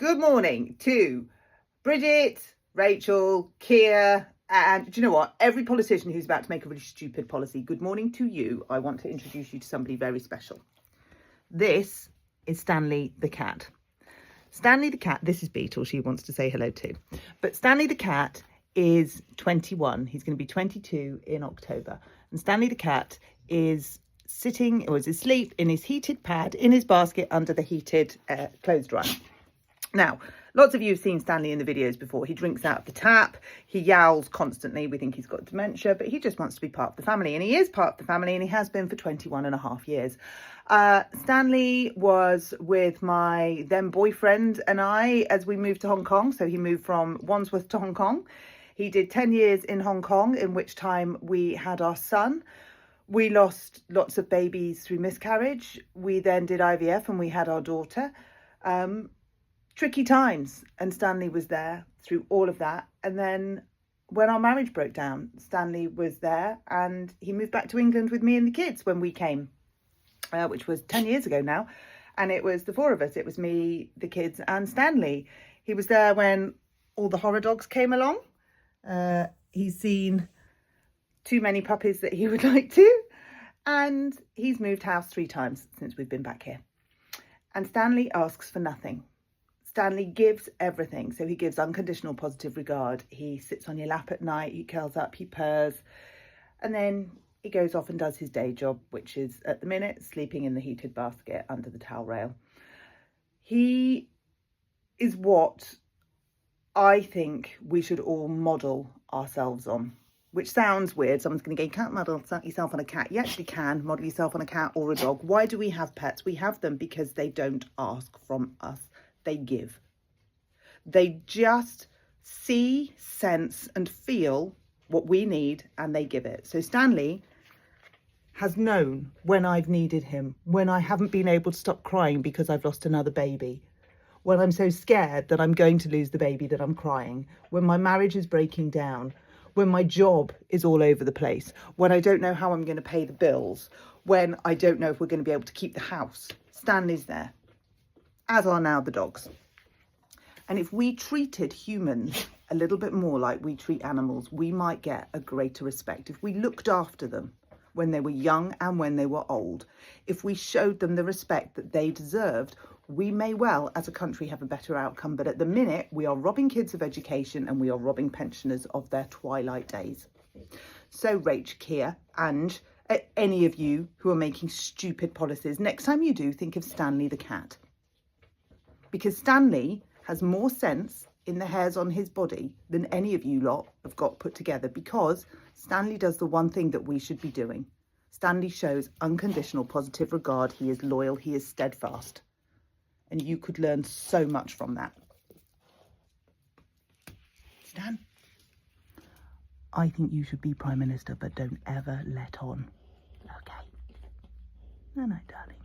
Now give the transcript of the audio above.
Good morning to Bridget, Rachel, Keir, and do you know what? Every politician who's about to make a really stupid policy, good morning to you. I want to introduce you to somebody very special. This is Stanley the cat. Stanley the cat, this is Beetle, she wants to say hello too. But Stanley the cat is 21. He's going to be 22 in October. And Stanley the cat is sitting or is asleep in his heated pad in his basket under the heated clothes dryer. Now, lots of you have seen Stanley in the videos before. He drinks out of the tap. He yowls constantly. We think he's got dementia, but he just wants to be part of the family. And he is part of the family, and he has been for 21 and a half years. Stanley was with my then boyfriend and I as we moved to Hong Kong. So he moved from Wandsworth to Hong Kong. He did 10 years in Hong Kong, in which time we had our son. We lost lots of babies through miscarriage. We then did IVF and we had our daughter. Tricky times, and Stanley was there through all of that. And then when our marriage broke down, Stanley was there, and he moved back to England with me and the kids when we came, which was 10 years ago now. And it was the four of us. It was me, the kids, and Stanley. He was there when all the horror dogs came along. He's seen too many puppies that he would like to, and he's moved house 3 times since we've been back here. And Stanley asks for nothing. Stanley gives everything. So he gives unconditional positive regard. He sits on your lap at night, he curls up, he purrs, and then he goes off and does his day job, which is at the minute sleeping in the heated basket under the towel rail. He is what I think we should all model ourselves on, which sounds weird. Someone's going to go, you can't model yourself on a cat. You actually can model yourself on a cat or a dog. Why do we have pets? We have them because they don't ask from us. They give. They just see, sense and feel what we need, and they give it. So Stanley has known when I've needed him, when I haven't been able to stop crying because I've lost another baby, when I'm so scared that I'm going to lose the baby that I'm crying, when my marriage is breaking down, when my job is all over the place, when I don't know how I'm going to pay the bills, when I don't know if we're going to be able to keep the house. Stanley's there, as are now the dogs. And if we treated humans a little bit more like we treat animals, we might get a greater respect. If we looked after them when they were young and when they were old, if we showed them the respect that they deserved, we may well, as a country, have a better outcome. But at the minute, we are robbing kids of education and we are robbing pensioners of their twilight days. So, Rach, Keir, and any of you who are making stupid policies, next time you do, think of Stanley the cat. Because Stanley has more sense in the hairs on his body than any of you lot have got put together, because Stanley does the one thing that we should be doing. Stanley shows unconditional positive regard. He is loyal. He is steadfast. And you could learn so much from that. Stan, I think you should be Prime Minister, but don't ever let on. Okay. No, darling.